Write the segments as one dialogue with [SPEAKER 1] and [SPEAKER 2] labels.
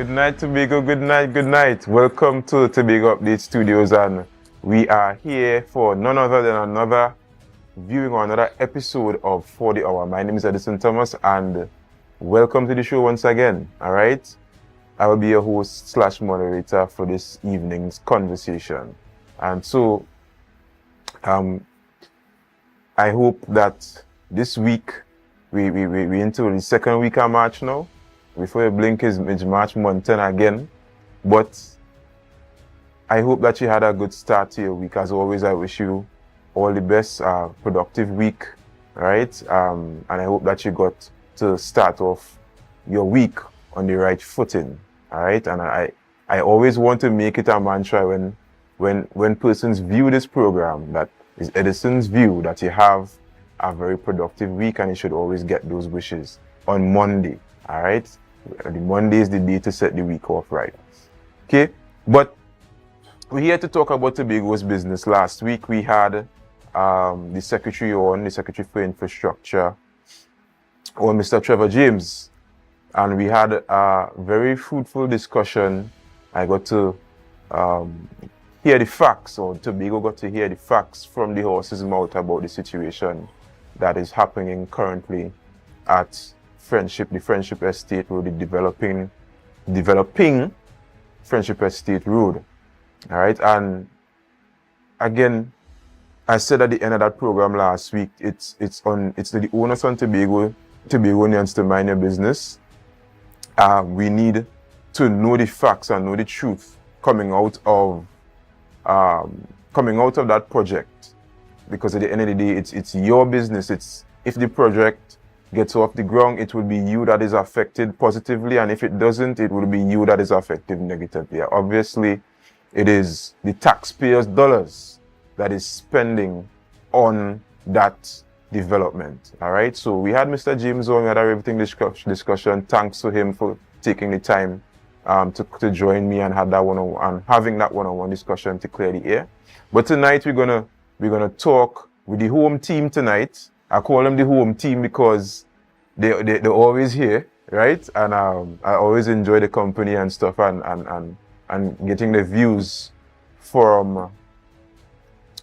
[SPEAKER 1] Good night, Tobago. Good night, good night. Welcome to Tobago Update Studios, and we are here for none other than another viewing or another episode of For the Hour. My name is Edison Thomas, and welcome to the show once again. All right, I will be your host / moderator for this evening's conversation, and so I hope that this week we into the second week of March now. Before you blink is March month 10 again. But I hope that you had a good start to your week. As always, I wish you all the best, productive week, right? And I hope that you got to start off your week on the right footing, all right? And I always want to make it a mantra when persons view this program, that is Edison's view, that you have a very productive week and you should always get those wishes on Monday, all right? The Monday is the day to set the week off right. Okay, but we're here to talk about Tobago's business. Last week we had the Secretary for Infrastructure, or Mr. Trevor James, and we had a very fruitful discussion. I got to hear the facts, or Tobago got to hear the facts from the horse's mouth about the situation that is happening currently at the Friendship Estate Road, the developing Friendship Estate Road. All right, and again, I said at the end of that program last week, it's the onus on Tobagoans to mind your business. We need to know the facts and know the truth coming out of that project, because at the end of the day, it's your business. If the project gets off the ground, it will be you that is affected positively, and if it doesn't, it will be you that is affected negatively. Obviously, it is the taxpayers' dollars that is spending on that development. All right, so we had Mr. James on, we had a riveting discussion. Thanks to him for taking the time to join me and having that one-on-one discussion to clear the air. But tonight we're gonna talk with the home team tonight. I call them the home team because they're always here, right? And I always enjoy the company and stuff, and getting the views from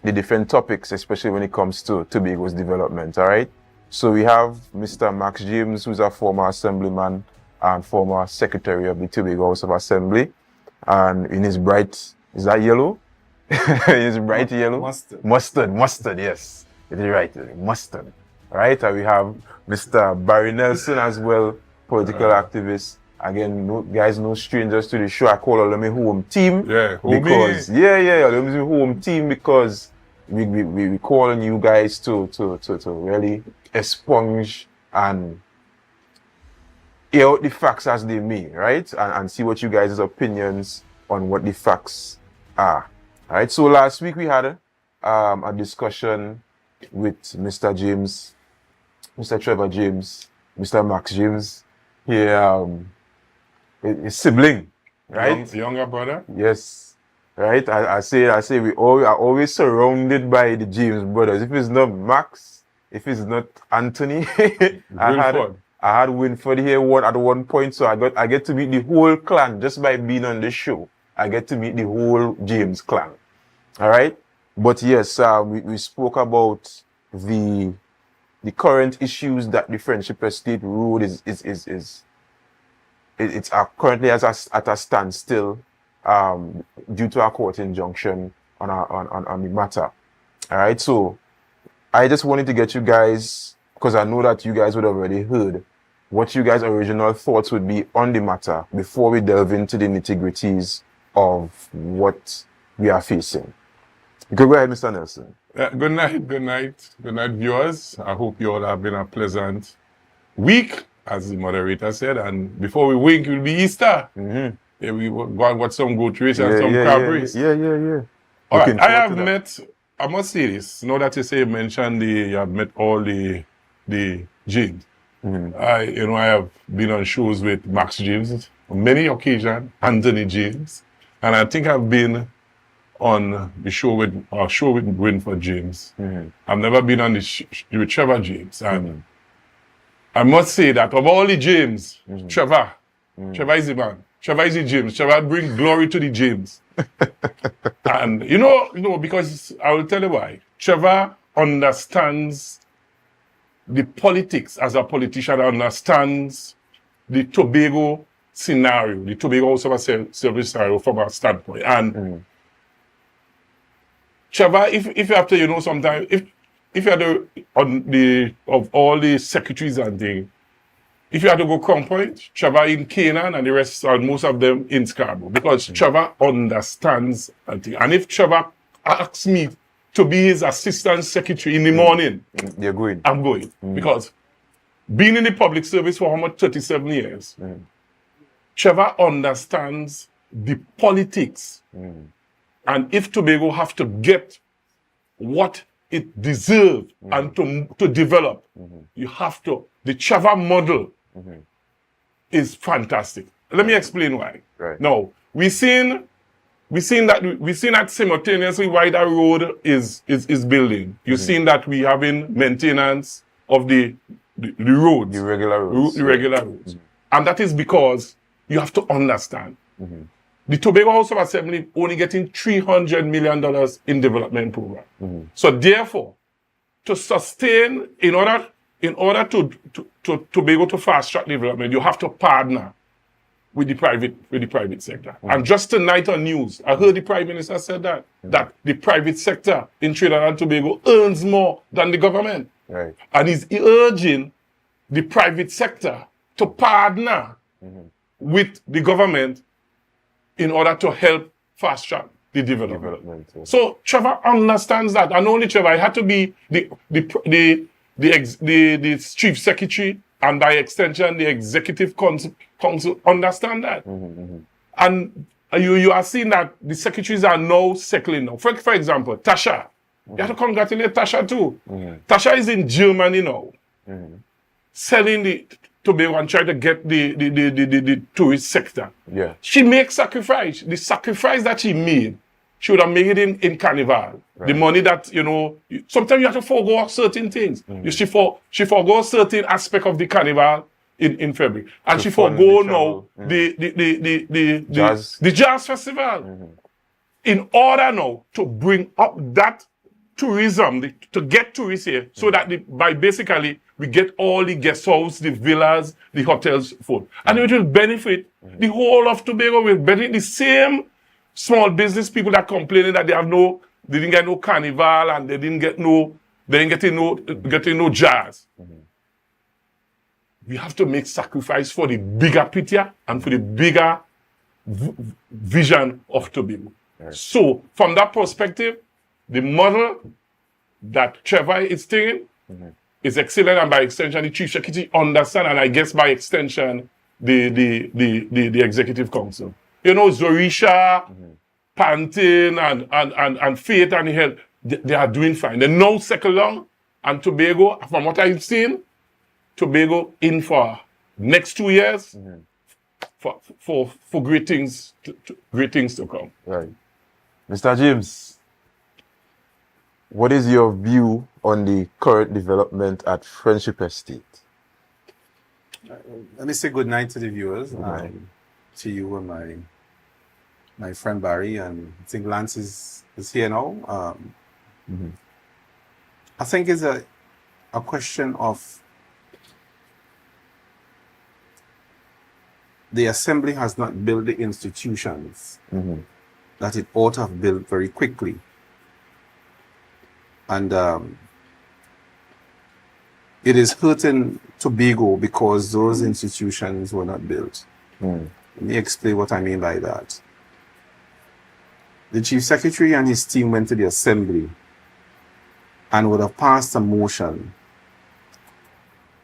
[SPEAKER 1] the different topics, especially when it comes to Tobago's development, all right? So we have Mr. Max James, who's a former assemblyman and former secretary of the Tobago House of Assembly. And in his bright, is that yellow? His bright yellow? Mustard, yes. It is right, mustard. All right, and we have Mr. Barry Nelson as well, political activist. Again, no strangers to the show. I call them a home team.
[SPEAKER 2] Yeah,
[SPEAKER 1] because them is a home team because we calling you guys to really expunge and air out the facts as they may, right? And see what you guys' opinions on what the facts are. All right, so last week we had a discussion with Mr. James, Mr. Trevor James, Mr. Max James, his sibling, right?
[SPEAKER 2] Younger brother?
[SPEAKER 1] Yes, right. I say we are always surrounded by the James brothers. If it's not Max, if it's not Anthony, I had Winford here at one point, so I get to meet the whole clan just by being on the show. I get to meet the whole James clan. All right. But yes, we spoke about the current issues that the Friendship Estate Road is currently at a standstill due to a court injunction on the matter. All right, so I just wanted to get you guys, because I know that you guys would have already heard what you guys' original thoughts would be on the matter before we delve into the nitty-gritties of what we are facing. Go ahead, Mr. Nelson.
[SPEAKER 2] Good night, viewers. I hope you all have been a pleasant week, as the moderator said. And before we wink, it will be Easter.
[SPEAKER 1] Mm-hmm.
[SPEAKER 2] Yeah, we got some goat race and some crab race.
[SPEAKER 1] Yeah.
[SPEAKER 2] All right, I have met. I must say this. Now that you mentioned you have met all the James.
[SPEAKER 1] Mm-hmm.
[SPEAKER 2] I have been on shows with Max James on many occasions, Anthony James, and I think I've been on the show with Winford James.
[SPEAKER 1] Mm-hmm.
[SPEAKER 2] I've never been on with Trevor James, and I must say that of all the James, Trevor is the man. Trevor is the James. Trevor bring glory to the James. And because I will tell you why. Trevor understands the politics as a politician, understands the Tobago scenario, the Tobago House of Service scenario from a standpoint. And Trevor, if you have to, sometimes if you had to, of all the secretaries and things, if you had to go Crown Point, Trevor in Canaan and the rest, and most of them in Scarborough, because Trevor understands and things. And if Trevor asks me to be his assistant secretary in the morning,
[SPEAKER 1] You're going.
[SPEAKER 2] I'm going. Because being in the public service for almost 37 years, Trevor understands the politics. And if Tobago have to get what it deserves and to develop, you have to. The Trevor model is fantastic. Let me explain why.
[SPEAKER 1] Right.
[SPEAKER 2] Now, we seen that simultaneously why that road is building. You've seen that we having maintenance of the roads.
[SPEAKER 1] The regular roads.
[SPEAKER 2] The regular roads. And that is because you have to understand. The Tobago House of Assembly only getting $300 million in development program. So therefore, to sustain, in order to Tobago to fast track development, you have to partner with the private sector. And just tonight on news, I heard the Prime Minister said that the private sector in Trinidad and Tobago earns more than the government.
[SPEAKER 1] Right.
[SPEAKER 2] And he's urging the private sector to partner with the government in order to help fast track the development. So Trevor understands that, and only Trevor. I had to be the chief secretary, and by extension the executive council understand that. And you are seeing that the secretaries are now settling now. For example, Tasha. You have to congratulate Tasha too. Tasha is in Germany now, selling the Tobago and trying to get the tourist sector.
[SPEAKER 1] Yeah.
[SPEAKER 2] She makes sacrifice. The sacrifice that she made, she would have made it in Carnival. Right. The money that, sometimes you have to forego certain things. She forego certain aspect of the Carnival in February. And she forego now the jazz festival. In order now to bring up that tourism, to get tourists here, so that basically we get all the guest house, the villas, the hotels full. And it will benefit the whole of Tobago, will benefit the same small business people that complaining that they didn't get no carnival and they didn't get no jazz. We have to make sacrifice for the bigger picture and for the bigger vision of Tobago. Right. So from that perspective, the model that Trevor is taking is excellent, and by extension, the chief secretary understand, and I guess by extension, the executive council. Zorisha, Pantin, and Faith and Health, they are doing fine. They now settle down, and Tobago, from what I've seen, Tobago in for next 2 years for great things to come.
[SPEAKER 1] Right, Mr. James. What is your view on the current development at Friendship Estate?
[SPEAKER 3] Let me say good night to the viewers, to you and my friend Barry, and I think Lance is here now. I think it's a question of the Assembly has not built the institutions that it ought to have built very quickly. And it is hurting Tobago because those institutions were not built. Let me explain what I mean by that. The Chief Secretary and his team went to the Assembly and would have passed a motion.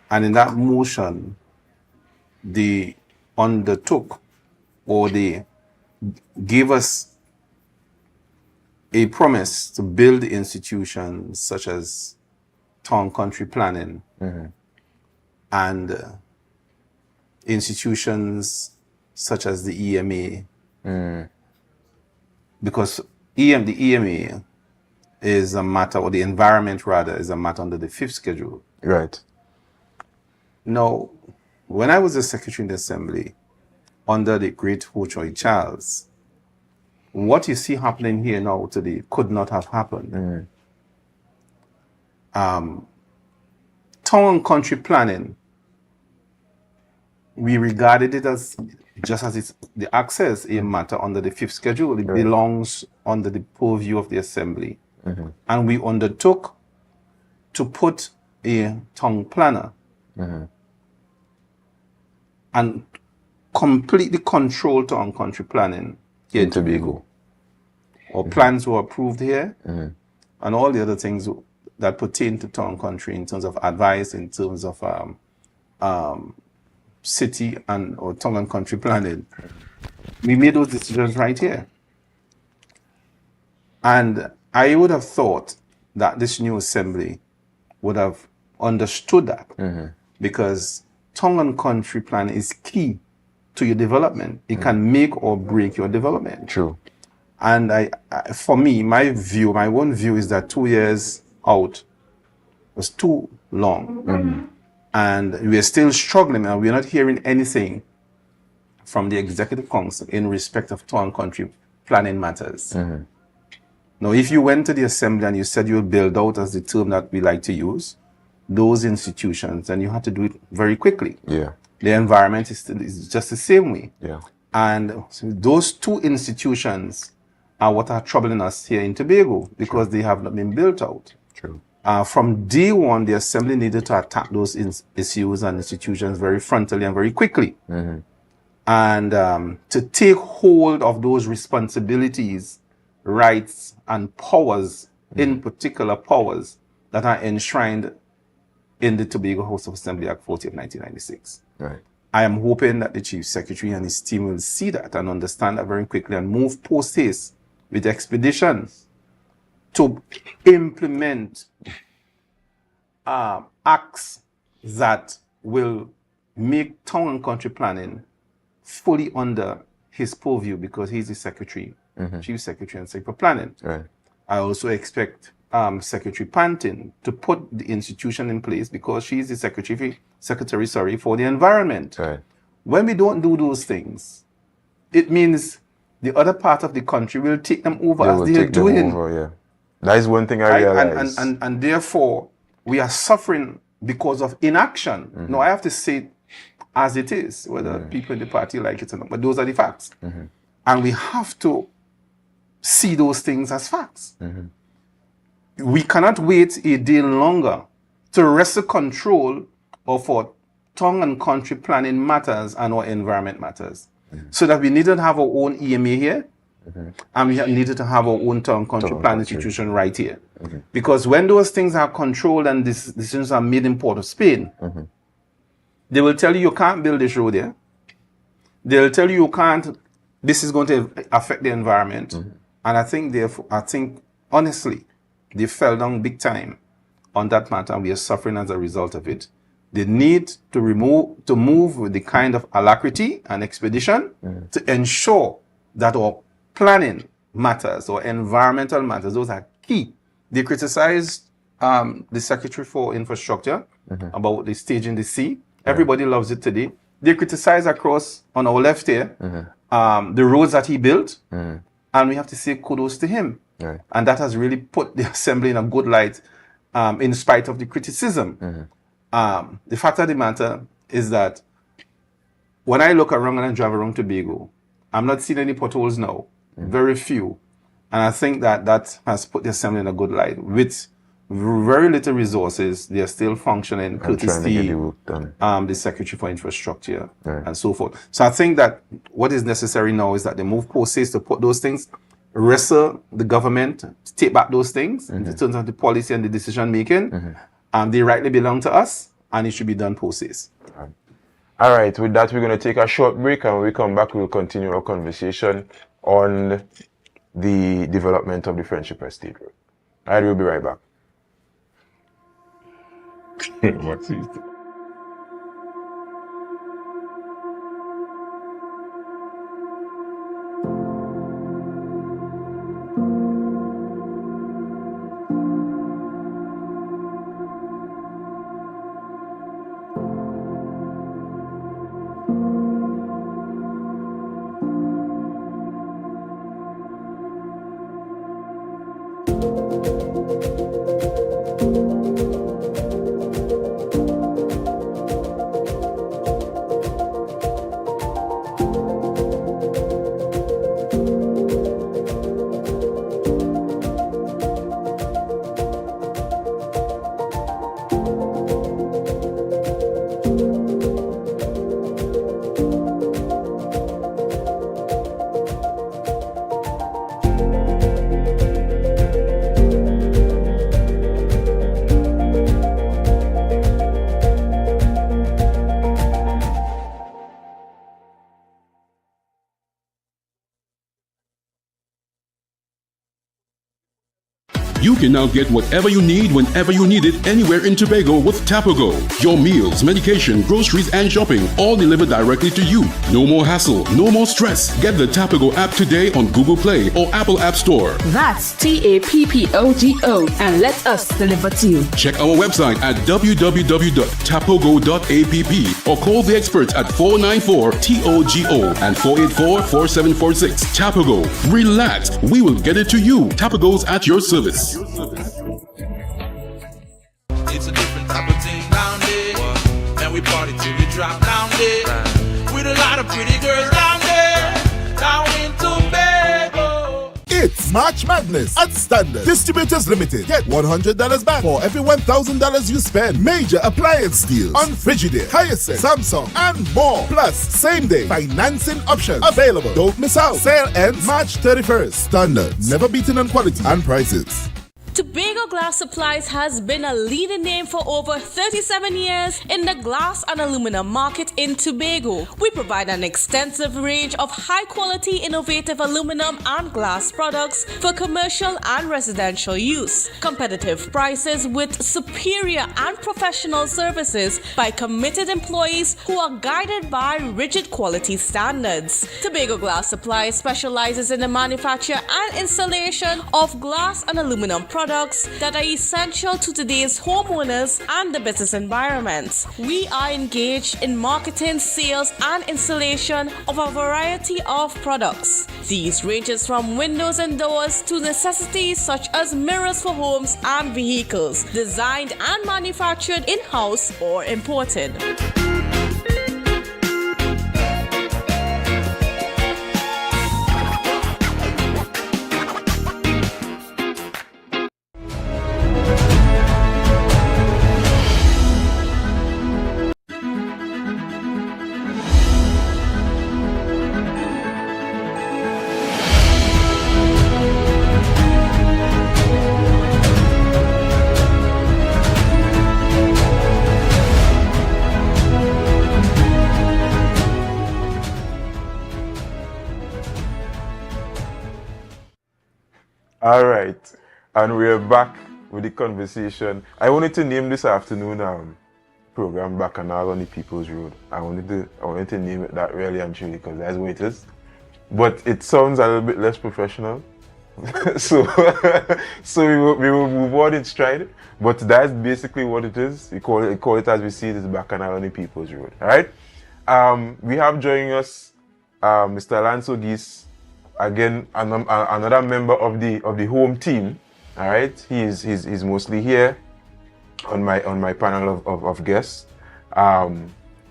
[SPEAKER 3] And in that motion, they undertook, or they gave us a promise to build institutions such as town country planning and institutions such as the EMA. Because the EMA is a matter, or the environment rather, is a matter under the 5th schedule.
[SPEAKER 1] Right.
[SPEAKER 3] Now, when I was a secretary in the Assembly, under the great Ho Choi Charles. What you see happening here now today could not have happened. Town and country planning, we regarded it as just as it's the access a matter under the fifth schedule. It belongs under the purview of the assembly. And we undertook to put a town planner and completely control town country planning here in Tobago. Our plans were approved here, and all the other things that pertain to town country in terms of advice, in terms of city and or town and country planning. We made those decisions right here. And I would have thought that this new assembly would have understood that because town and country plan is key to your development. It can make or break your development.
[SPEAKER 1] True.
[SPEAKER 3] And for me, my own view is that 2 years out was too long. And we're still struggling, and we're not hearing anything from the Executive Council in respect of town and country planning matters. Now, if you went to the assembly and you said you would build out, as the term that we like to use, those institutions, then you had to do it very quickly.
[SPEAKER 1] Yeah.
[SPEAKER 3] The environment is just the same way.
[SPEAKER 1] Yeah.
[SPEAKER 3] And so those two institutions are what are troubling us here in Tobago because they have not been built out.
[SPEAKER 1] True.
[SPEAKER 3] From day one, the assembly needed to attack those issues and institutions very frontally and very quickly. And to take hold of those responsibilities, rights, and powers, in particular powers that are enshrined in the Tobago House of Assembly Act 40 of 1996.
[SPEAKER 1] Right.
[SPEAKER 3] I am hoping that the Chief Secretary and his team will see that and understand that very quickly and move post haste with expedition to implement acts that will make town and country planning fully under his purview because he's the Secretary, Chief Secretary and Secretary for Planning.
[SPEAKER 1] Right.
[SPEAKER 3] I also expect Secretary Pantin to put the institution in place because she's the secretary for the environment.
[SPEAKER 1] Right.
[SPEAKER 3] When we don't do those things, it means the other part of the country will take them over as they are doing.
[SPEAKER 1] That is one thing I realize.
[SPEAKER 3] And therefore, we are suffering because of inaction. No, I have to say it as it is, whether people in the party like it or not, but those are the facts. And we have to see those things as facts. We cannot wait a day longer to wrestle control of our town and country planning matters and our environment matters. So that we needed to have our own EMA here, and we needed to have our own town and country plan institution right here. Because when those things are controlled and decisions are made in Port of Spain, they will tell you can't build this road here. They'll tell you can't, this is going to affect the environment. And I think honestly, they fell down big time on that matter, and we are suffering as a result of it. They need to move with the kind of alacrity and expedition to ensure that our planning matters or environmental matters, those are key. They criticized the Secretary for Infrastructure about the stage in the sea. Everybody loves it today. They criticize across on our left here the roads that he built, and we have to say kudos to him.
[SPEAKER 1] Right.
[SPEAKER 3] And that has really put the assembly in a good light in spite of the criticism. The fact of the matter is that when I look around and I drive around Tobago, I'm not seeing any potholes now, very few. And I think that has put the assembly in a good light. With very little resources, they are still functioning, courtesy the Secretary for Infrastructure and so forth. So I think that what is necessary now is that they move post haste to put those things, wrestle the government to take back those things in terms of the policy and the decision making. They rightly belong to us, and it should be done post haste.
[SPEAKER 1] All right, with that, we're going to take a short break, and when we come back, we'll continue our conversation on the development of the Friendship Estate Road. All right, we'll be right back.
[SPEAKER 2] What's it?
[SPEAKER 4] You can now get whatever you need whenever you need it anywhere in Tobago with Tapago. Your meals, medication, groceries, and shopping all delivered directly to you. No more hassle, no more stress. Get the Tapago app today on Google Play or Apple App Store.
[SPEAKER 5] That's TAPPOGO and let us deliver to you.
[SPEAKER 4] Check our website at www.tapogo.app or call the experts at 494-TOGO and 484-4746. Tapago. Relax. We will get it to you. Tapago's at your service.
[SPEAKER 6] It's a different type of thing down there. And we party till we drop down there. With a lot of pretty girls down there. Down in Tobago.
[SPEAKER 7] It's March Madness at Standard Distributors Limited. Get $100 back for every $1,000 you spend. Major appliance deals on Frigidaire, Hyacinth, Samsung, and more. Plus, same-day financing options available. Don't miss out. Sale ends March 31st. Standard, never beaten on quality and prices.
[SPEAKER 8] Tobago Glass Supplies has been a leading name for over 37 years in the glass and aluminum market in Tobago. We provide an extensive range of high-quality, innovative aluminum and glass products for commercial and residential use. Competitive prices with superior and professional services by committed employees who are guided by rigid quality standards. Tobago Glass Supplies specializes in the manufacture and installation of glass and aluminum products that are essential to today's homeowners and the business environment. We are engaged in marketing, sales, and installation of a variety of products. These ranges from windows and doors to necessities such as mirrors for homes and vehicles, designed and manufactured in-house or imported.
[SPEAKER 1] All right, and we're back with the conversation. I wanted to name this afternoon program Bacchanal on the People's Road. I wanted to name it that really and truly because that's what it is. But it sounds a little bit less professional, so we will move on in stride. But that's basically what it is. We call it as we see it, is Bacchanal on the People's Road. All right. We have joining us Mr. Alonso Geese. Again, another member of the home team. All right, he's mostly here on my panel of guests.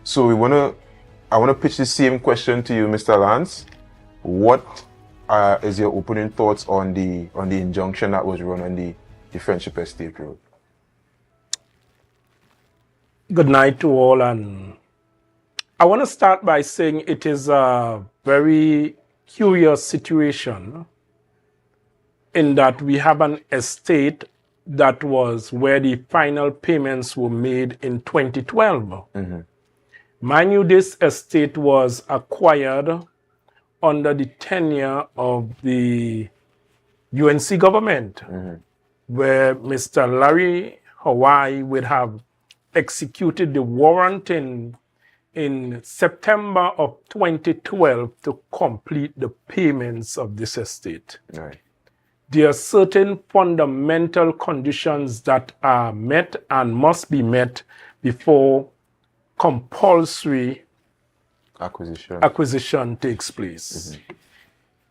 [SPEAKER 1] So I want to pitch the same question to you, Mr. Lance. What is your opening thoughts on the injunction that was run on the Friendship Estate Road?
[SPEAKER 9] Good night to all, and I want to start by saying it is a very curious situation in that we have an estate that was where the final payments were made in 2012. Mm-hmm. Mind you, this estate was acquired under the tenure of the UNC government, mm-hmm. where Mr. Larry Hawaii would have executed the warrant in September of 2012 to complete the payments of this estate.
[SPEAKER 1] Right.
[SPEAKER 9] There are certain fundamental conditions that are met and must be met before compulsory acquisition takes place. Mm-hmm.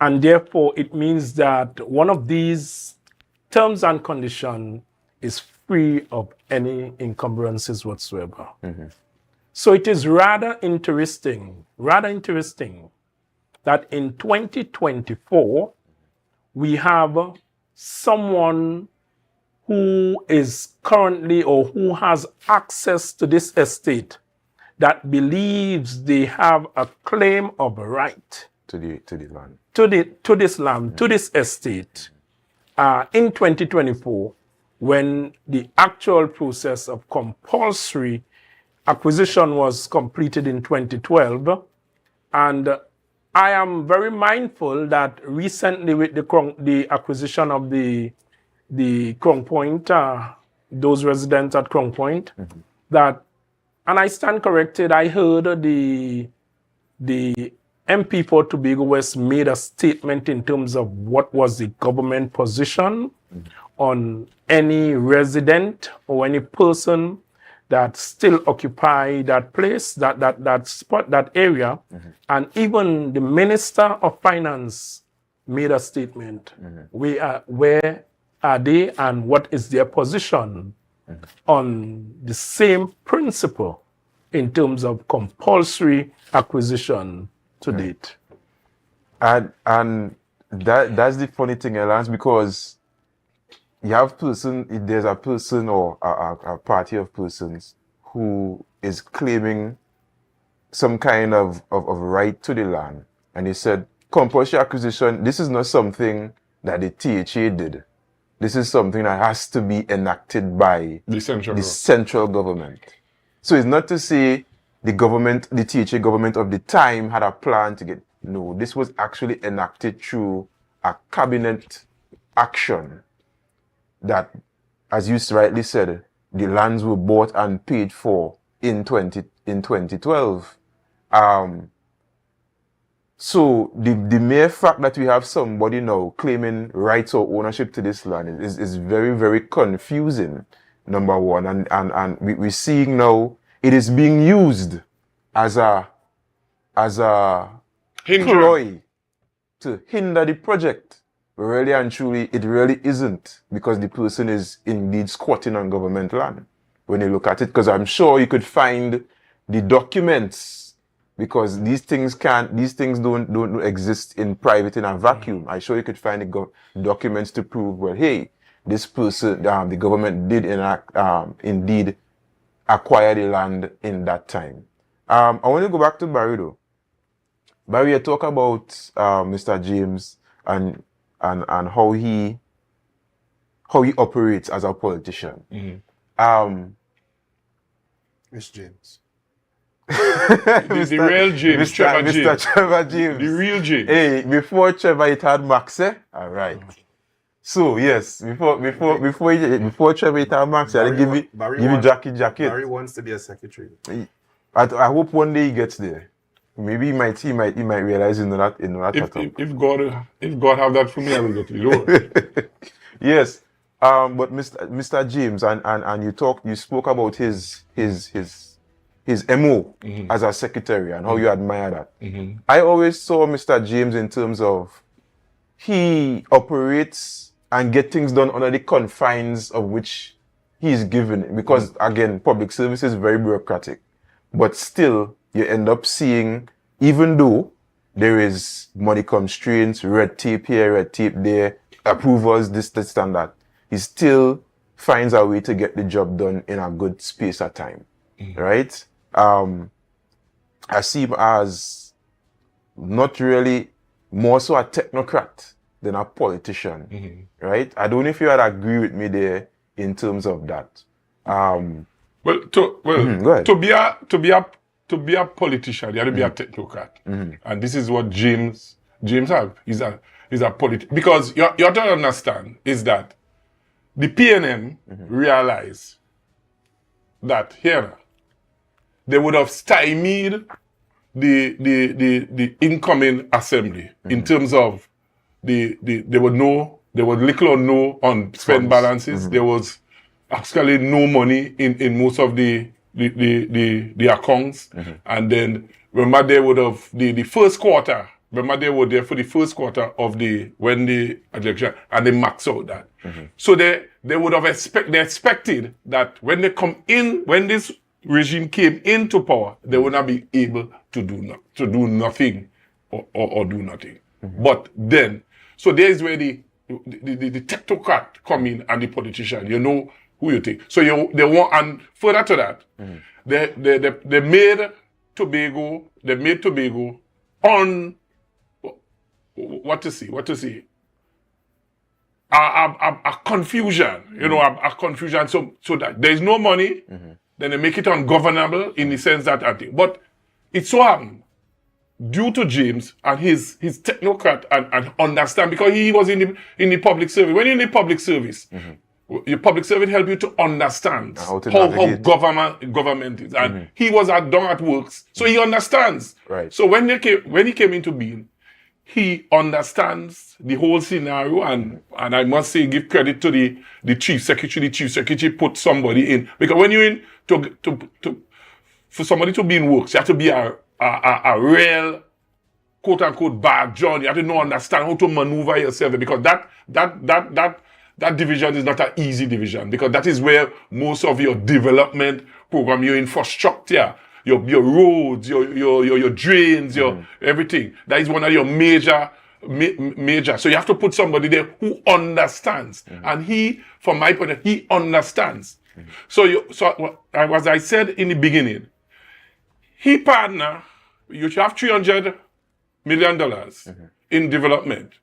[SPEAKER 9] And therefore, it means that one of these terms and condition is free of any encumbrances whatsoever. So it is rather interesting that in 2024, we have someone who is currently or who has access to this estate that believes they have a claim of right
[SPEAKER 1] to the land.
[SPEAKER 9] To this land, to this estate, in 2024, when the actual process of compulsory acquisition was completed in 2012. And I am very mindful that recently with the acquisition of the Crown Point, those residents at Crown Point, that, and I stand corrected, I heard the MP for Tobago West made a statement in terms of what was the government position on any resident or any person that still occupy that place, that spot, that area. And even the Minister of Finance made a statement. Where are they and what is their position on the same principle in terms of compulsory acquisition to date?
[SPEAKER 1] And that's the funny thing, Elance, because you have there's a person or a party of persons who is claiming some kind of right to the land. And he said, compulsory acquisition, this is not something that the THA did. This is something that has to be enacted by the central government. So it's not to say the government, the THA government of the time had a plan to get, no, this was actually enacted through a cabinet action that, as you rightly said, the lands were bought and paid for in 2012. So the mere fact that we have somebody now claiming rights or ownership to this land is very, very confusing, number one. And we're seeing now it is being used as a ploy to hinder the project. Really and truly, it really isn't, because the person is indeed squatting on government land when you look at it. Because I'm sure you could find the documents, because these things don't exist in private in a vacuum. I'm sure you could find the documents to prove, well, hey, this person, the government did indeed acquire the land in that time. I want to go back to Barry though. Barry, you talk about Mr. James and how he operates as a politician.
[SPEAKER 3] Miss James.
[SPEAKER 2] the real James,
[SPEAKER 1] Mr. Trevor James.
[SPEAKER 2] The real James.
[SPEAKER 1] Hey, before Trevor it had Max, eh? All right. So yes, before Trevor it had Max, I give you Jackie jacket.
[SPEAKER 3] Barry wants to be a secretary.
[SPEAKER 1] I hope one day he gets there. Maybe he might realize in that
[SPEAKER 2] if God have that for me, I will get it.
[SPEAKER 1] Yes. But Mr. James and you spoke about his MO as a secretary and how you admire that. I always saw Mr. James in terms of he operates and get things done under the confines of which he is given, because again, public service is very bureaucratic. But still, you end up seeing, even though there is money constraints, red tape here, red tape there, approvals, this, and that, he still finds a way to get the job done in a good space of time, right? I see him as not really more so a technocrat than a politician, right? I don't know if you would agree with me there in terms of that.
[SPEAKER 2] Go ahead. To be a politician, you have to be a technocrat, and this is what James have. He's a politician, because you have to understand is that the PNM realized that here they would have stymied the incoming assembly in terms of there was little or no on spend balances. There was actually no money in most of the accounts. And then remember, they would have the first quarter Remember, they were there for the first quarter of when the election, and they max out that. So they would have expected that when they come in, when this regime came into power, they would not be able to do nothing or do nothing. But then, so there's where the technocrat come in and the politician. You know who you think. So they want, and further to that, they made Tobago on what to see. A confusion, a confusion. So that there's no money, then they make it ungovernable in the sense that I think. But it so happened, due to James and his technocrat and understand, because he was in the public service. When you're in the public service, your public service help you to understand how government is. And he was down at works, so he understands.
[SPEAKER 1] Right.
[SPEAKER 2] So when he came into being, he understands the whole scenario, and I must say, give credit to the chief secretary. The chief secretary put somebody in, because when you're in for somebody to be in works, you have to be a real quote unquote bad John. You have to understand how to maneuver yourself, because that division is not an easy division, because that is where most of your development program, your infrastructure, your roads, your drains, your everything. That is one of your major. So you have to put somebody there who understands, and he, from my point of view, he understands. So as I said in the beginning, he partner. You should have $300 million in development.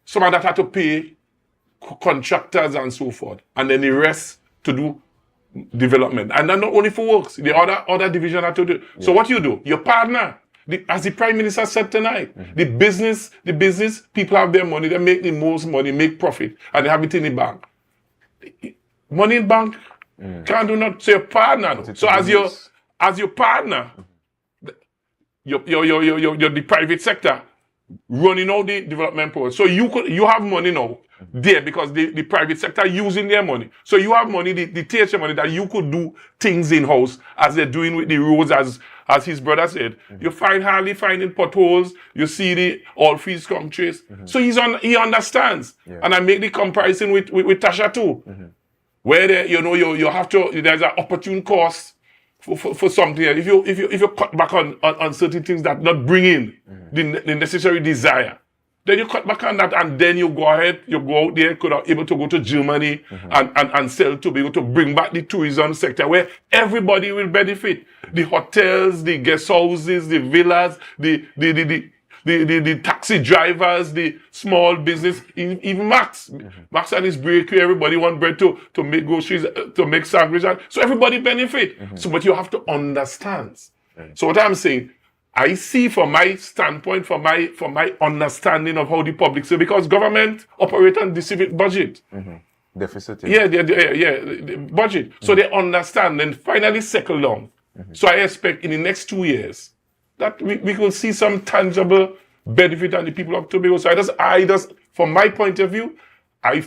[SPEAKER 2] Some of that had to pay contractors and so forth, and then the rest to do development. And then not only for works, the other division had to do. Yeah. So what you do? Your partner, as the Prime Minister said tonight, the business people have their money, they make the most money, make profit, and they have it in the bank. Money in bank can't do nothing. So your partner. So as your partner, you're the private sector running all the development programs. So you have money now there, because the private sector using their money. So you have money, the THM money, that you could do things in-house, as they're doing with the roads, as his brother said. You hardly finding potholes, you see the all fees come trace. So he understands. Yeah. And I make the comparison with Tasha too. Where you have to, there's an opportune cost for something. If you cut back on certain things that not bring in the necessary desire, then you cut back on that, and then you go out there, could have able to go to Germany and sell to be able to bring back the tourism sector, where everybody will benefit. The hotels, the guest houses, the villas, the taxi drivers, the small business, even Max. Max and his bakery, everybody want bread to make groceries, to make sandwiches. So everybody benefit. So, but you have to understand. So what I'm saying, I see from my standpoint, from my understanding of how the public service, because government operate on the civic budget.
[SPEAKER 1] Deficit.
[SPEAKER 2] Yeah, the budget. So they understand and finally settle down. So I expect in the next 2 years that we will see some tangible benefit on the people of Tobago. So I just from my point of view, I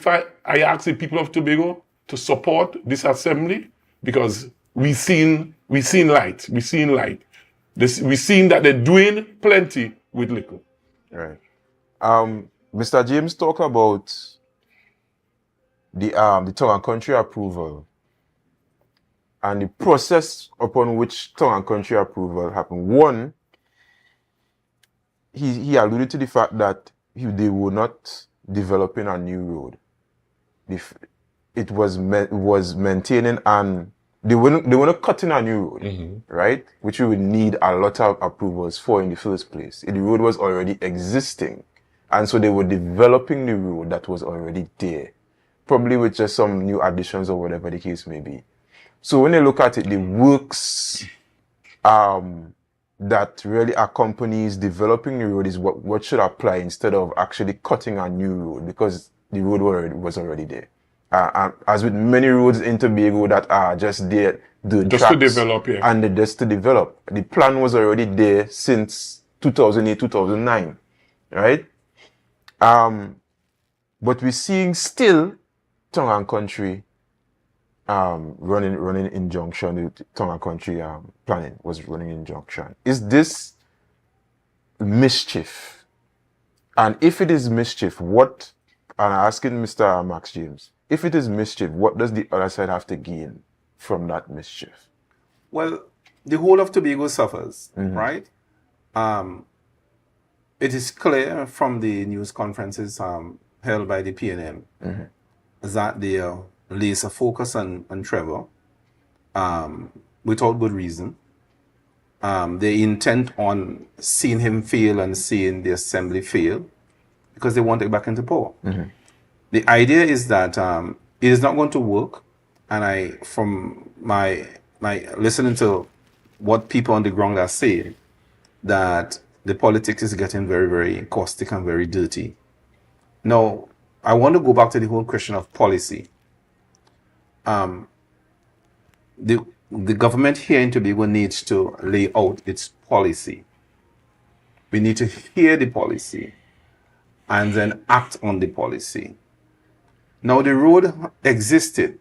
[SPEAKER 2] ask the people of Tobago to support this assembly, because we seen light. We've seen that they're doing plenty with little.
[SPEAKER 1] Right. Mr. James talked about the tongue and country approval and the process upon which tongue and country approval happened. One, he alluded to the fact that they were not developing a new road. It was maintaining, and they were not cutting a new road, right? Which we would need a lot of approvals for in the first place. The road was already existing, and so they were developing the road that was already there, probably with just some new additions or whatever the case may be. So when you look at it, the works that really accompanies developing the road is what should apply, instead of actually cutting a new road, because the road was already there. As with many roads in Tobago that are just there,
[SPEAKER 2] just to develop, yeah.
[SPEAKER 1] And just to develop. The plan was already there since 2008, 2009, right? But we're seeing still tongue and country running injunction. The tongue and country planning was running injunction. Is this mischief And if it is mischief, what, and I'm asking Mr. Max James, if it is mischief, what does the other side have to gain from that mischief?
[SPEAKER 3] Well, the whole of Tobago suffers, right? It is clear from the news conferences held by the PNM that they are laser focused on Trevor without good reason. They intent on seeing him fail and seeing the assembly fail because they want to get back into power. The idea is that it is not going to work, and from my listening to what people on the ground are saying, that the politics is getting very, very caustic and very dirty. Now, I want to go back to the whole question of policy. The government here in Tobago needs to lay out its policy. We need to hear the policy and then act on the policy. Now, the road existed,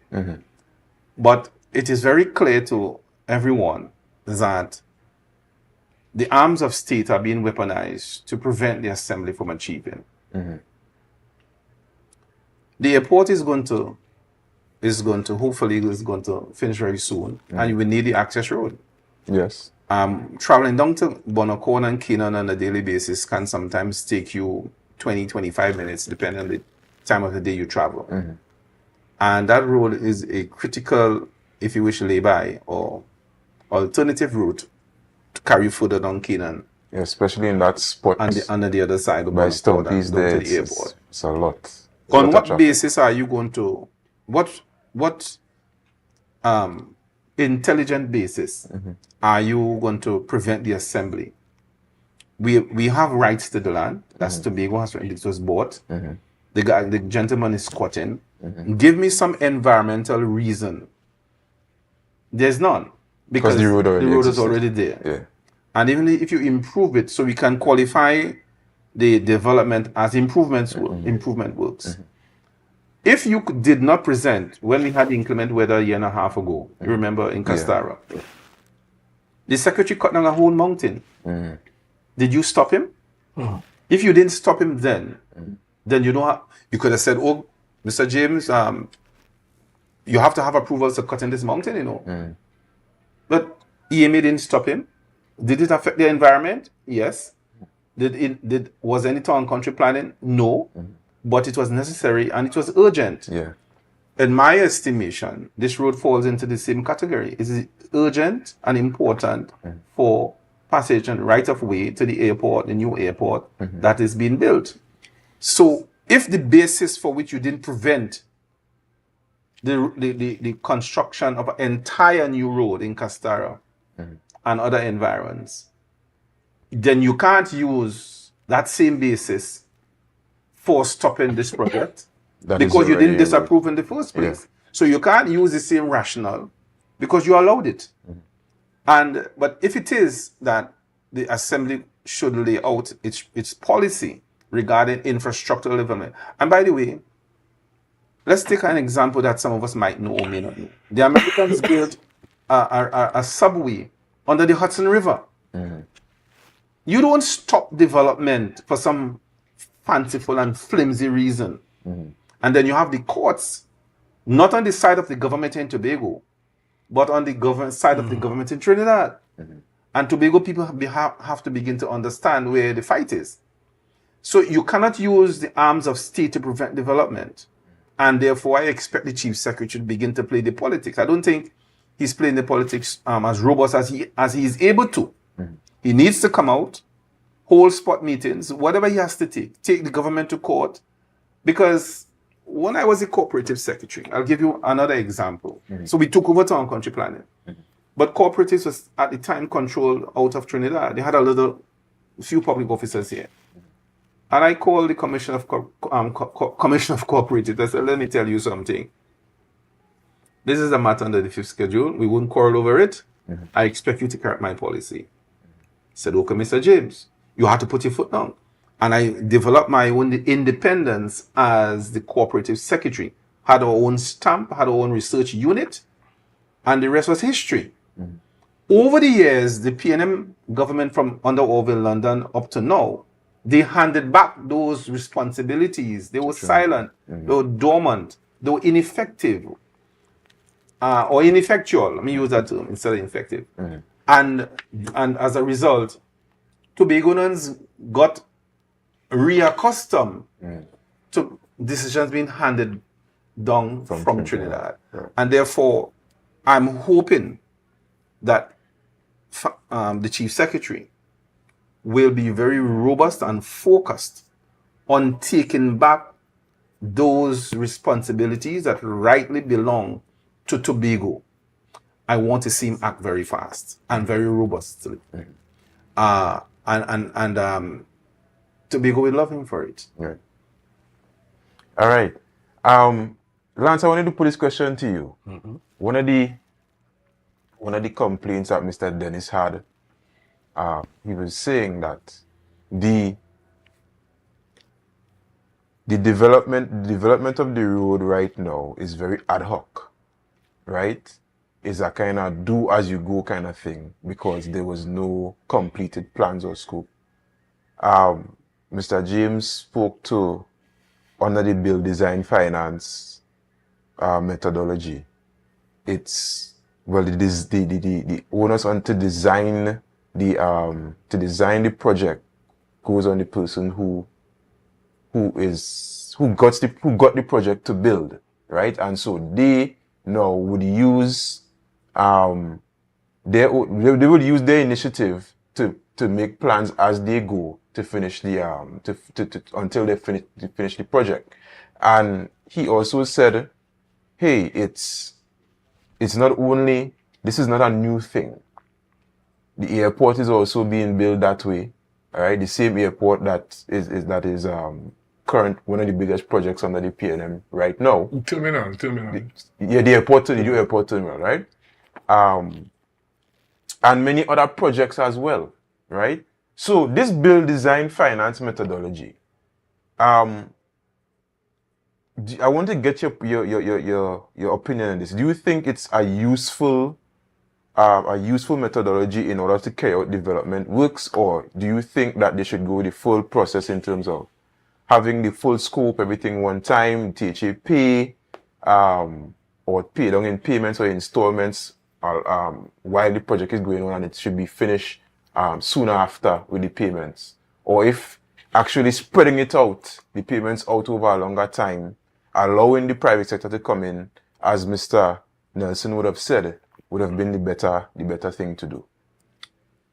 [SPEAKER 3] but it is very clear to everyone that the arms of state are being weaponized to prevent the assembly from achieving. The airport is going to hopefully finish very soon, and you will need the access road.
[SPEAKER 1] Yes.
[SPEAKER 3] Traveling down to Bonacona and Keenan on a daily basis can sometimes take you 20-25 minutes, depending on the time of the day you travel. And that road is a critical, if you wish, lay-by or alternative route to carry you further down Keenan.
[SPEAKER 1] Yeah, especially in that spot.
[SPEAKER 3] And under the other side of
[SPEAKER 1] by Stumpy's there,
[SPEAKER 3] the airport.
[SPEAKER 1] It's a lot.
[SPEAKER 3] On what basis are you going to, what intelligent basis are you going to prevent the assembly? We have rights to the land. That's Tobago has when it was bought. The gentleman is squatting. Give me some environmental reason. There's none. Because the road is already there.
[SPEAKER 1] Yeah.
[SPEAKER 3] And even if you improve it, so we can qualify the development as improvement works. If you did not present, when we had the inclement weather a year and a half ago, you remember in Castara, the secretary cut down a whole mountain. Did you stop him? If you didn't stop him then you don't have, you could have said, oh, Mr. James, you have to have approvals for cutting this mountain, you know. But EMA didn't stop him. Did it affect the environment? Yes. Was any town country planning? No. But it was necessary and it was urgent.
[SPEAKER 1] Yeah.
[SPEAKER 3] In my estimation, this road falls into the same category. It is urgent and important for passage and right of way to the airport, the new airport that is being built. So if the basis for which you didn't prevent the construction of an entire new road in Castara and other environs, then you can't use that same basis for stopping this project because you didn't disapprove in the first place. So you can't use the same rationale because you allowed it. But if it is that the assembly should lay out its policy regarding infrastructural development, and by the way, let's take an example that some of us might know or may not know. The Americans built a subway under the Hudson River. You don't stop development for some fanciful and flimsy reason. And then you have the courts, not on the side of the government in Tobago, but on the side of the government in Trinidad. And Tobago people have to begin to understand where the fight is. So you cannot use the arms of state to prevent development. And therefore, I expect the chief secretary to begin to play the politics. I don't think he's playing the politics as robust as he is able to. He needs to come out, hold spot meetings, whatever he has to take the government to court. Because when I was a cooperative secretary, I'll give you another example. So we took over town country planning. But cooperatives was at the time controlled out of Trinidad. They had a few public officers here. And I called the Commissioner of Cooperatives. I said, let me tell you something. This is a matter under the 5th schedule. We won't quarrel over it. I expect you to correct my policy. He said, okay, Mr. James, you have to put your foot down. And I developed my own independence as the cooperative secretary. Had our own stamp, had our own research unit, and the rest was history. Over the years, the PNM government from under Orville, London, up to now, they handed back those responsibilities. They were silent, they were dormant, they were ineffective, or ineffectual. Let me use that term instead of ineffective. And as a result, Tobagonians got reaccustomed to decisions being handed down from Trinidad. And therefore, I'm hoping that the Chief Secretary will be very robust and focused on taking back those responsibilities that rightly belong to Tobago. I want to see him act very fast and very robustly. And Tobago will love him for it.
[SPEAKER 1] Right. All right. Lance, I wanted to put this question to you. One of the complaints that Mr. Dennis had, he was saying that the development of the road right now is very ad hoc, right? Is a kind of do as you go kind of thing because there was no completed plans or scope. Mr. James spoke to under the build design finance methodology. It's the onus on to design the project goes on the person who got the project to build, right? And so they now would use they would use their initiative to make plans as they go to finish the until they finish the project. And he also said, hey, it's not only, this is not a new thing. The airport is also being built that way. All right, the same airport that is current one of the biggest projects under the PNM right now.
[SPEAKER 2] Terminal.
[SPEAKER 1] The airport terminal, right? And many other projects as well, right? So this build design finance methodology, I want to get your opinion on this. Do you think it's a useful methodology in order to carry out development works, or do you think that they should go the full process in terms of having the full scope, everything one time, THA pay, or pay down in payments or installments while the project is going on, and it should be finished sooner after with the payments? Or if actually spreading it out, the payments out over a longer time, allowing the private sector to come in, as Mr. Nelson would have said, would have been the better thing to do.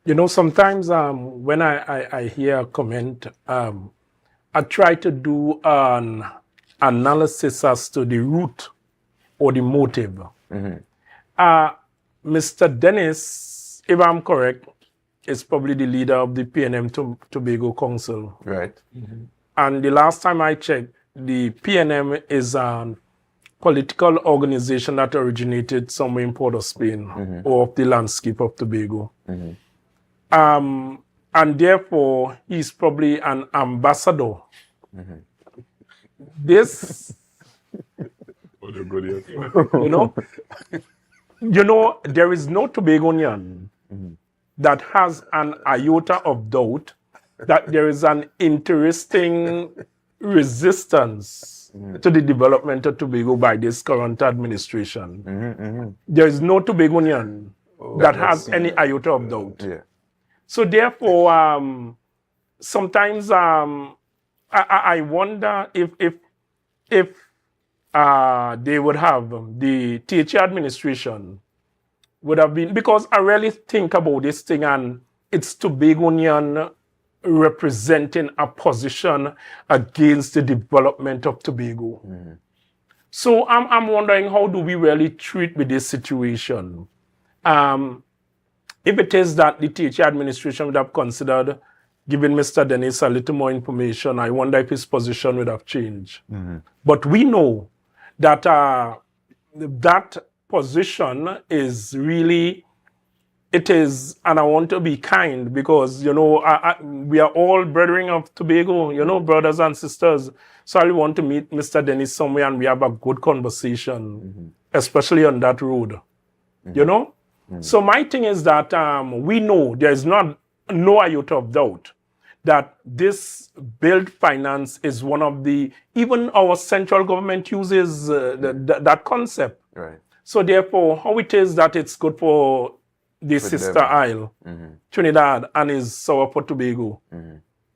[SPEAKER 9] You know, sometimes when I hear a comment, I try to do an analysis as to the root or the motive. Mr. Dennis, if I'm correct, is probably the leader of the PNM Tobago Council.
[SPEAKER 1] Right.
[SPEAKER 9] And the last time I checked, the PNM is a political organization that originated somewhere in Port of Spain or of the landscape of Tobago. And therefore, he's probably an ambassador. This, you know, there is no Tobagonian that has an iota of doubt that there is an interesting resistance to the development of Tobago by this current administration. There is no Tobagonian that has any iota of doubt. So therefore, sometimes I wonder if they would have, the THA administration would have been, because I really think about this thing, and it's Tobagonian representing a position against the development of Tobago. So I'm wondering, how do we really treat with this situation? If it is that the THA administration would have considered giving Mr. Dennis a little more information, I wonder if his position would have changed. But we know that that position is really, it is, and I want to be kind because, you know, we are all brethren of Tobago, you know, brothers and sisters. So I want to meet Mr. Dennis somewhere and we have a good conversation, especially on that road, you know? So my thing is that we know there is no iota of doubt that this build finance is one of the, even our central government uses that concept.
[SPEAKER 1] Right.
[SPEAKER 9] So therefore, how it is that it's good for the sister
[SPEAKER 1] them.
[SPEAKER 9] isle, Trinidad, and is sour for Tobago?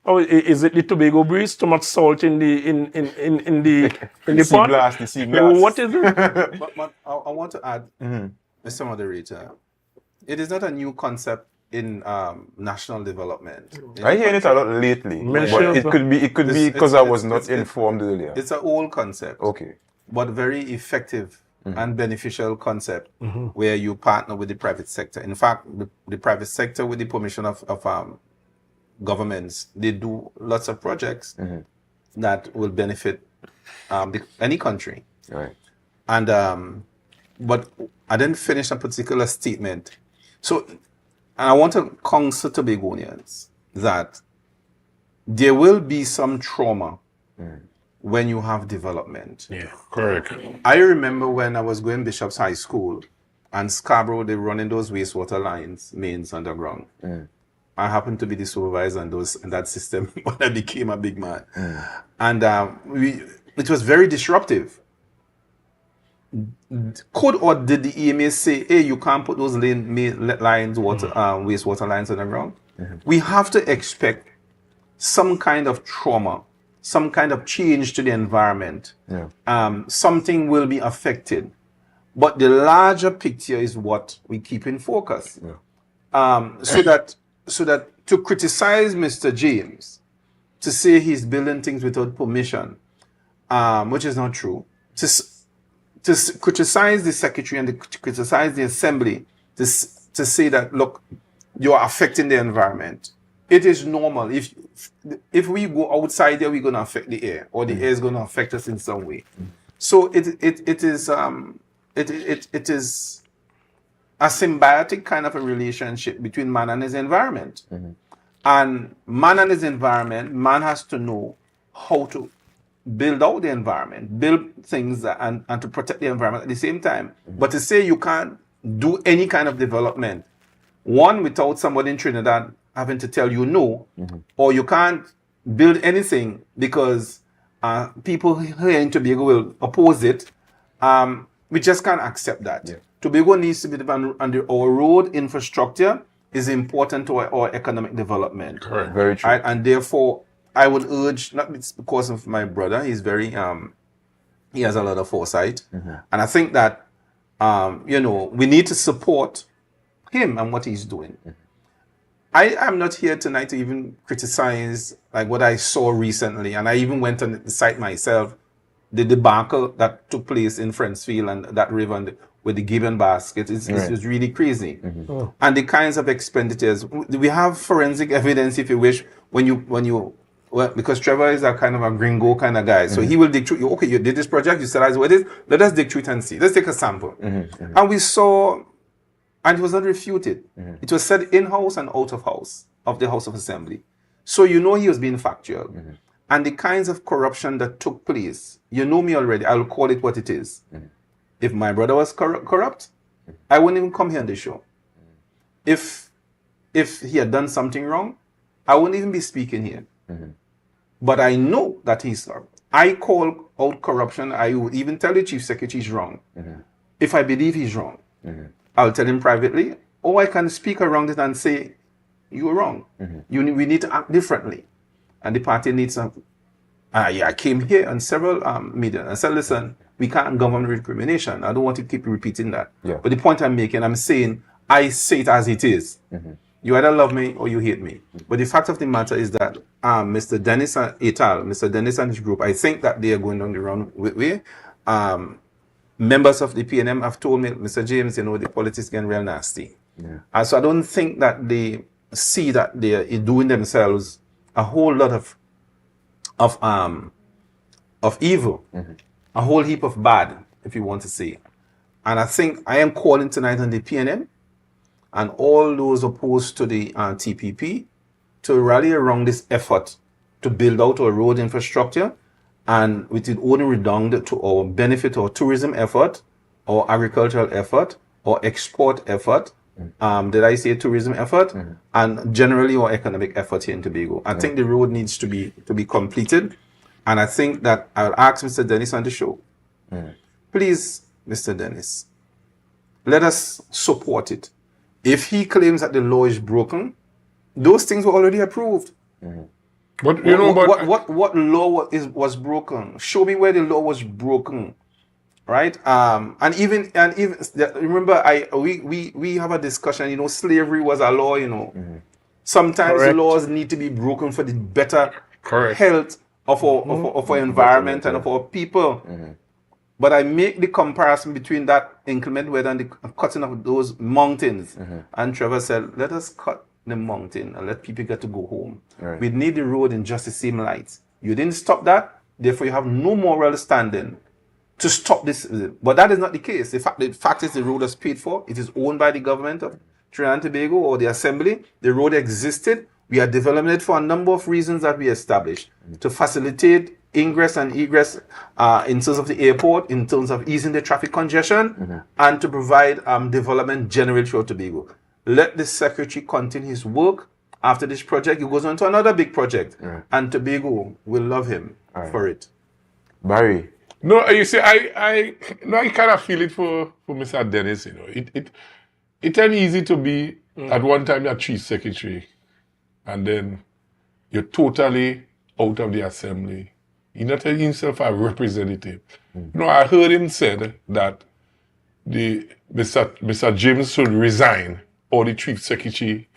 [SPEAKER 9] Or is it the Tobago breeze? Too much salt in the
[SPEAKER 1] Sea
[SPEAKER 9] pot?
[SPEAKER 1] glass, the sea glass.
[SPEAKER 9] What is it?
[SPEAKER 3] But I want to add, Mr. Moderator, it is not a new concept in national development.
[SPEAKER 1] I hear it a lot lately, but it could be because I was not informed earlier.
[SPEAKER 3] It's an old concept,
[SPEAKER 1] Okay.
[SPEAKER 3] but very effective and beneficial concept where you partner with the private sector. In fact, the private sector, with the permission of governments, they do lots of projects that will benefit any country.
[SPEAKER 1] Right.
[SPEAKER 3] And but I didn't finish a particular statement. So, and I want to counsel Tobagonians that there will be some trauma when you have development.
[SPEAKER 2] Yeah, correct.
[SPEAKER 3] I remember when I was going Bishop's High School and Scarborough, they were running those wastewater lines, mains underground. I happened to be the supervisor in that system when I became a big man. And it was very disruptive. Could or did the EMA say, hey, you can't put those lines, wastewater lines underground? We have to expect some kind of trauma, some kind of change to the environment. Something will be affected. But the larger picture is what we keep in focus. So that to criticize Mr. James, to say he's building things without permission, which is not true, to criticize the secretary and to criticize the assembly, to say that, look, you are affecting the environment. It is normal. If we go outside there, we're going to affect the air, or the air is going to affect us in some way. So it is a symbiotic kind of a relationship between man and his environment. And man and his environment, man has to know how to build out the environment, build things and to protect the environment at the same time. But to say you can't do any kind of development, one, without somebody in Trinidad having to tell you no, or you can't build anything because people here in Tobago will oppose it, we just can't accept that. Tobago needs to be developed, and our road infrastructure is important to our economic development.
[SPEAKER 1] Correct. Very true.
[SPEAKER 3] Right? And therefore, I would urge, not because of my brother, he's very, he has a lot of foresight. And I think that, we need to support him and what he's doing. I am not here tonight to even criticize like what I saw recently. And I even went on the site myself, the debacle that took place in Friendsfield and that river with the Gibbon basket. It was really crazy. And the kinds of expenditures. We have forensic evidence, if you wish, because Trevor is a kind of a gringo kind of guy. So he will dig through, okay, you did this project, you said, what is it? Let us dig through it and see. Let's take a sample. And we saw, and it was not refuted. It was said in-house and out of house, of the House of Assembly. So he was being factual. And the kinds of corruption that took place, you know me already, I'll call it what it is. If my brother was corrupt, I wouldn't even come here on the show. If he had done something wrong, I wouldn't even be speaking here. But I know that he's wrong. I call out corruption. I would even tell the chief secretary he's wrong. If I believe he's wrong, I'll tell him privately, or I can speak around it and say, you're wrong. We need to act differently. And the party needs to. I came here on several media and said, listen, we can't govern recrimination. I don't want to keep repeating that. But the point I'm making, I'm saying, I say it as it is. You either love me or you hate me. But the fact of the matter is that Mr. Dennis et al., Mr. Dennis and his group, I think that they are going down the wrong way. Members of the PNM have told me, Mr. James, the politics getting real nasty. And so I don't think that they see that they are doing themselves a whole lot of evil, a whole heap of bad, if you want to say. And I think I am calling tonight on the PNM and all those opposed to the TPP to rally around this effort to build out our road infrastructure, and with it only redound to our benefit, our tourism effort, our agricultural effort, our export effort, Did I say tourism effort? And generally our economic effort here in Tobago. I think the road needs to be completed. And I think that I'll ask Mr. Dennis on the show. Please, Mr. Dennis, let us support it. If he claims that the law is broken, those things were already approved.
[SPEAKER 2] But you know,
[SPEAKER 3] what law was broken? Show me where the law was broken, right? And even remember, we have a discussion. You know, slavery was a law. You know, sometimes the laws need to be broken for the better health of our environment and of our people. But I make the comparison between that inclement weather and the cutting of those mountains. And Trevor said, let us cut the mountain and let people get to go home. We need the road in just the same light. You didn't stop that, therefore you have no moral standing to stop this. But that is not the case. The fact is the road is paid for. It is owned by the government of Trinidad and Tobago or the Assembly. The road existed. We are developing it for a number of reasons that we established to facilitate ingress and egress in terms of the airport, in terms of easing the traffic congestion, and to provide development generally throughout Tobago. Let the secretary continue his work. After this project, he goes on to another big project, and Tobago will love him for it.
[SPEAKER 1] Barry.
[SPEAKER 2] No, you see, I kind of feel it for Mr. Dennis. You know, it's easy to be at one time you're chief secretary, and then you're totally out of the assembly. He's not himself a representative. No, I heard him said that Mr. James should resign, or the chief secretary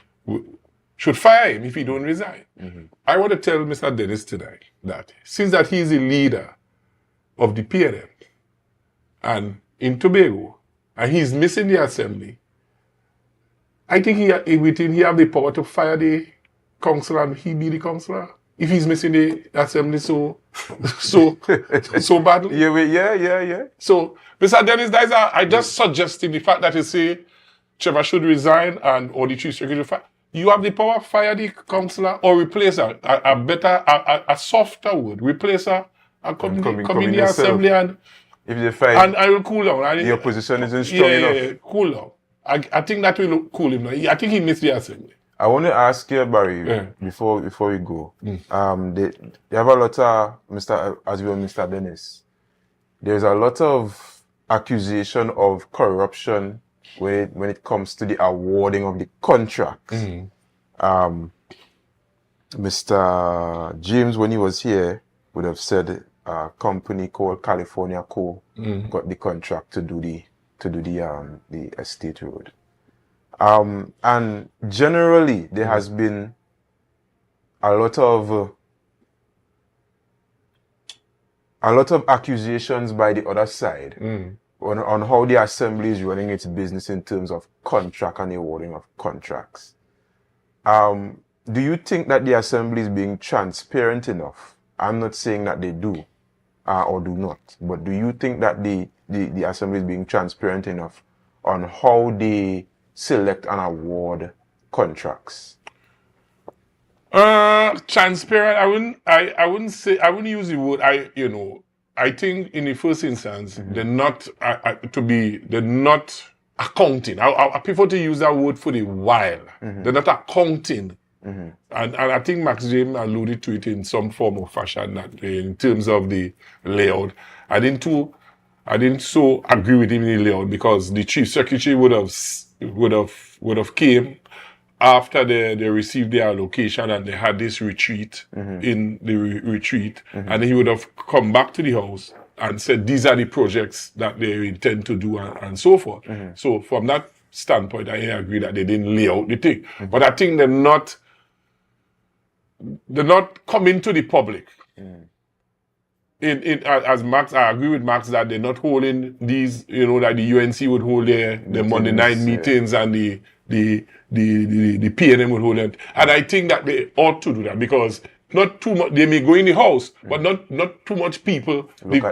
[SPEAKER 2] should fire him if he don't resign. I want to tell Mr. Dennis tonight that since that he's the leader of the PNM and in Tobago, and he's missing the assembly, I think he have the power to fire the councillor and he be the councillor. If he's missing the assembly so badly.
[SPEAKER 1] Yeah.
[SPEAKER 2] So, Mr. Dennis, I just suggested the fact that you say Trevor should resign or the chief secretary fire. You have the power to fire the councillor or replace her. A softer word. Replace her and come in the assembly and
[SPEAKER 1] if they fire,
[SPEAKER 2] and I will cool down.
[SPEAKER 1] The opposition isn't strong enough.
[SPEAKER 2] Yeah, cool down. I think that will cool him down. I think he missed the assembly.
[SPEAKER 1] I want to ask you, Barry, before we go. They have a lot of Mr. Dennis. There's a lot of accusation of corruption when it comes to the awarding of the contracts. Mr. James, when he was here, would have said a company called California Co. got the contract to do the estate road. And generally, there has been a lot of accusations by the other side on how the assembly is running its business in terms of contract and the awarding of contracts. Do you think that the assembly is being transparent enough? I'm not saying that they do or do not, but do you think that the assembly is being transparent enough on how they select and award contracts?
[SPEAKER 2] Transparent. I wouldn't use the word. I think in the first instance they're not they're not accounting. I prefer to use that word for the while. They're not accounting. And I think Max James alluded to it in some form or fashion that in terms of the layout. I didn't so agree with him in the layout because the chief secretary would have came after they received their allocation and they had this retreat in the retreat, and he would have come back to the house and said these are the projects that they intend to do and so forth. So from that standpoint, I agree that they didn't lay out the thing, but I think they're not coming to the public. As Max, I agree with Max that they're not holding these, like the UNC would hold their Monday night meetings and the PNM would hold it. And I think that they ought to do that because not too much, they may go in the house, but not too much people look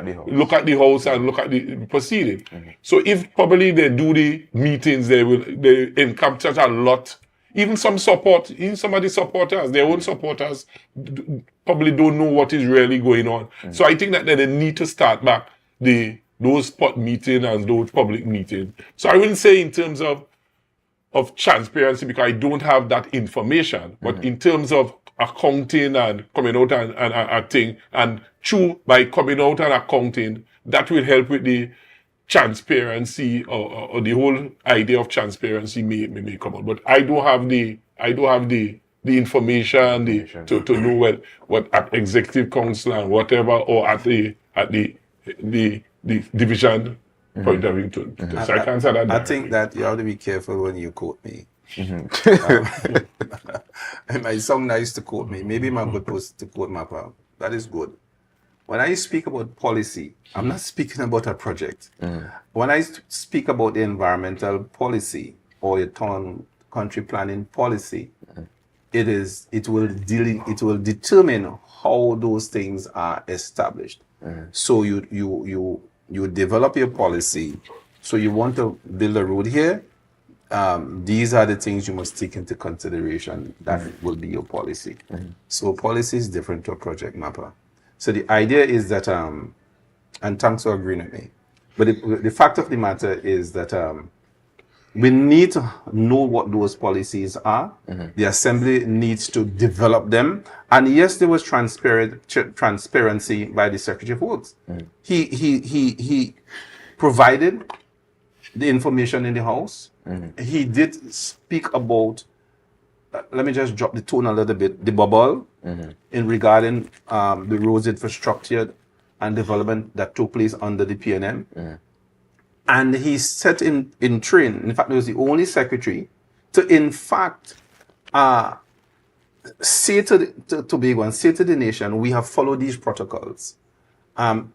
[SPEAKER 2] at the house and look at the proceeding. So if probably they do the meetings, they encounter a lot. Even some of the supporters, their own supporters, probably don't know what is really going on. So I think that they need to start back those spot meetings and those public meetings. So I wouldn't say in terms of of transparency because I don't have that information. But in terms of accounting and coming out and thing, and by coming out and accounting, that will help with the transparency or the whole idea of transparency may come out. But I don't have the information to know what at executive council and whatever, or at the division point of view so I can't say that.
[SPEAKER 3] I think that you have to be careful when you quote me. It might sound nice to quote me. Maybe I'm a good person to quote Mapa. That is good. When I speak about policy, I'm not speaking about a project. When I speak about the environmental policy or the town country planning policy, it will determine how those things are established. So you develop your policy. So you want to build a road here. These are the things you must take into consideration. That will be your policy. So policy is different to a project mapper. So the idea is that, and thanks for agreeing with me, but the fact of the matter is that we need to know what those policies are. The assembly needs to develop them. And yes, there was transparency by the Secretary of Works. He provided the information in the House. He did speak about, let me just drop the tone a little bit, the bubble in regarding the roads infrastructure and development that took place under the PNM. And he set in train, in fact, he was the only secretary to, in fact, say to Tobago and say to the nation, we have followed these protocols. And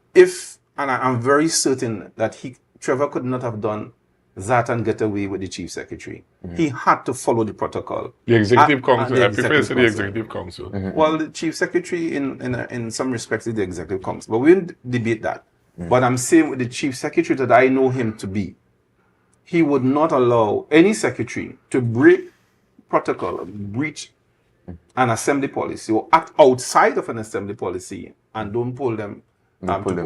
[SPEAKER 3] I'm very certain that Trevor could not have done that and get away with the chief secretary. He had to follow the protocol.
[SPEAKER 2] The executive council, I prefer to say the executive council.
[SPEAKER 3] Well, the chief secretary, in some respects, is the executive council, but we didn't debate that. But I'm saying with the chief secretary that I know him to be, he would not allow any secretary to break protocol, breach an assembly policy, or act outside of an assembly policy and don't pull them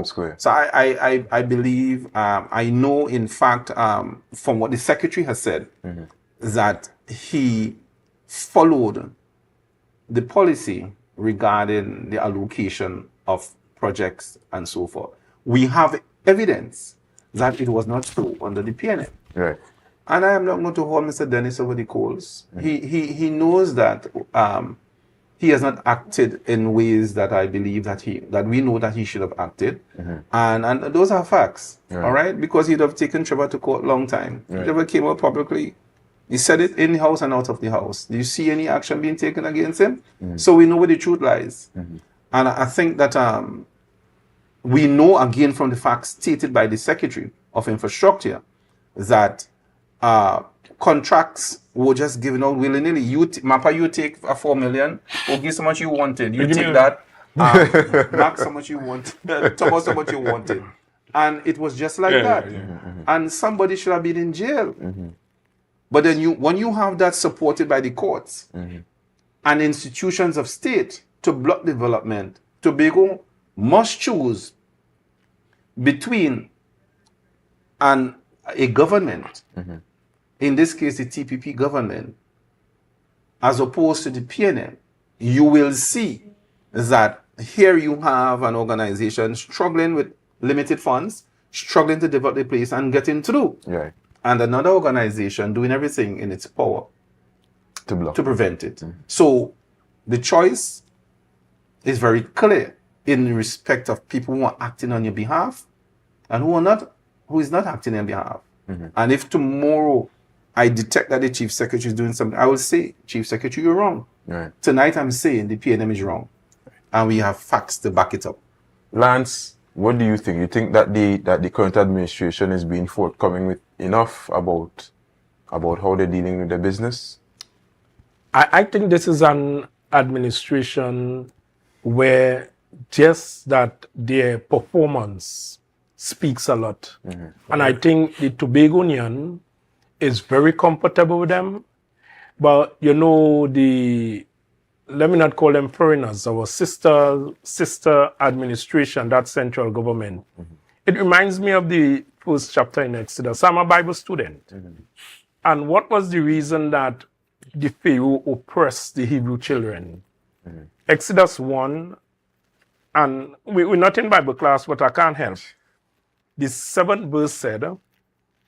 [SPEAKER 1] square.
[SPEAKER 3] So I believe, I know in fact, from what the secretary has said, that he followed the policy regarding the allocation of projects and so forth. We have evidence that it was not so under the PNM.
[SPEAKER 1] Right.
[SPEAKER 3] And I am not going to hold Mr. Dennis over the coals. He knows that he has not acted in ways that I believe that we know that he should have acted. And those are facts. Right. All right? Because he'd have taken Trevor to court a long time. Right. Trevor came out publicly. He said it in the house and out of the house. Do you see any action being taken against him? So we know where the truth lies. And I think that we know again from the facts stated by the Secretary of Infrastructure that contracts were just given out willy-nilly. Mappa, you take a 4 million, or give so much you wanted. You take that, max how much you wanted, Thomas how much you wanted. And it was just like that. And somebody should have been in jail. But then when you have that supported by the courts and institutions of state to block development, Tobago must choose between a government, in this case the TPP government, as opposed to the PNM. You will see that here you have an organization struggling with limited funds, struggling to develop the place and getting through.
[SPEAKER 1] Right.
[SPEAKER 3] And another organization doing everything in its power to prevent it. So the choice is very clear in respect of people who are acting on your behalf and who is not acting on your behalf. And if tomorrow I detect that the chief secretary is doing something, I will say, Chief Secretary, you're wrong. Right. Tonight I'm saying the PNM is wrong. And we have facts to back it up.
[SPEAKER 1] Lance, what do you think? You think that the current administration is being forthcoming with enough about how they're dealing with their business?
[SPEAKER 9] I think this is an administration where just that their performance speaks a lot. And I think the Tobagonian is very comfortable with them. But, let me not call them foreigners, our sister administration, that central government. It reminds me of the first chapter in Exodus. I'm a Bible student. And what was the reason that the Pharaoh oppressed the Hebrew children? Exodus 1, and we're not in Bible class, but I can't help. The 7th verse said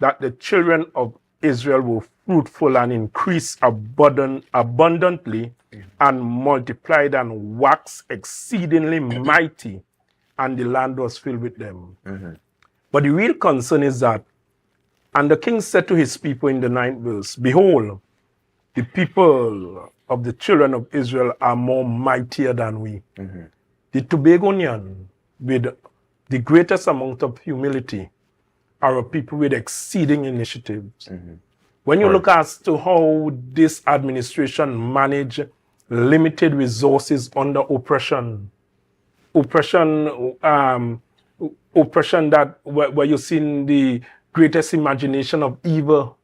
[SPEAKER 9] that the children of Israel were fruitful and increased abundantly and multiplied and waxed exceedingly mighty, and the land was filled with them. But the real concern is that, and the king said to his people in the 9th verse, behold, the people of the children of Israel are more mightier than we. The Tobagonian, with the greatest amount of humility, are a people with exceeding initiatives. When you look as to how this administration manage limited resources under oppression that where you've seen the greatest imagination of evil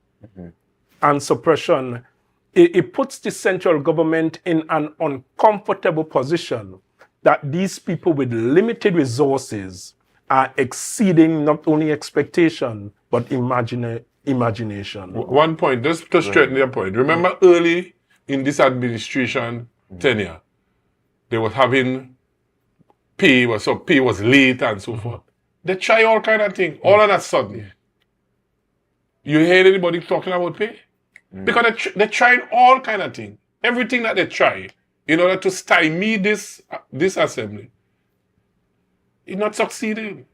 [SPEAKER 9] and suppression, it puts the central government in an uncomfortable position that these people with limited resources are exceeding not only expectation, but imagination.
[SPEAKER 2] One point, just to straighten your point. Remember early in this administration tenure, they were having pay was late and so forth. They try all kind of things. All of a sudden, you hear anybody talking about pay? Because they're trying all kind of things. Everything that they try in order to stymie this assembly. It's not succeeding.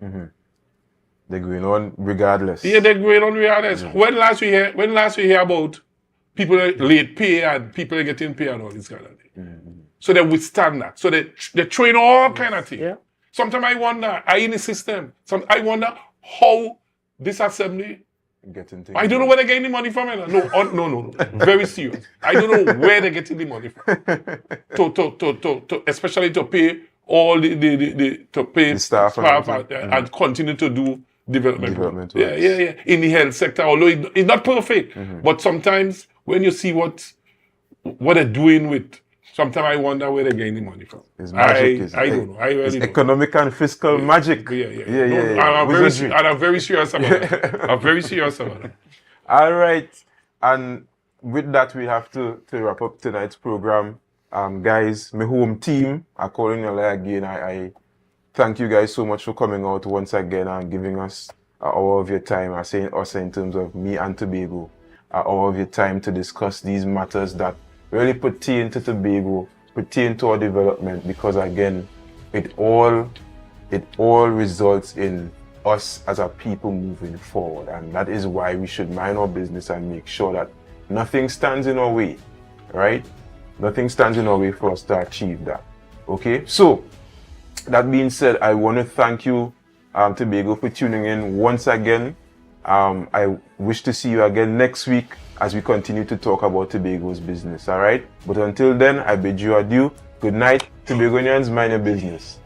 [SPEAKER 1] They're going on regardless.
[SPEAKER 2] Yeah, they're going on regardless. When last we hear about people late pay and people are getting pay and all this kind of thing. So they withstand that. So they're trying all kind of things. Sometimes I wonder, in the system, I wonder how this assembly, I don't know where they're getting the money from. No. Very serious. I don't know where they're getting the money from. Especially to pay all the staff and continue to do development. Yeah. In the health sector, although it's not perfect. But sometimes when you see what they're doing with, sometimes I wonder where they're getting the money from.
[SPEAKER 1] It's magic.
[SPEAKER 2] I don't know. I really
[SPEAKER 1] it's
[SPEAKER 2] don't
[SPEAKER 1] economic and fiscal magic.
[SPEAKER 2] I'm very serious about that. I'm very serious about that.
[SPEAKER 1] All right. And with that, we have to wrap up tonight's program. Guys, my home team, I call in you again. I thank you guys so much for coming out once again and giving us an hour of your time. I say also in terms of me and Tobago, an hour of your time to discuss these matters that really pertain to Tobago, pertain to our development, because again, it all results in us as a people moving forward, and that is why we should mind our business and make sure that nothing stands in our way, right? Nothing stands in our way for us to achieve that. Okay, so that being said, I want to thank you, Tobago, for tuning in once again. I wish to see you again next week as we continue to talk about Tobago's business, all right? But until then, I bid you adieu. Good night, Tobagonians, mind your business.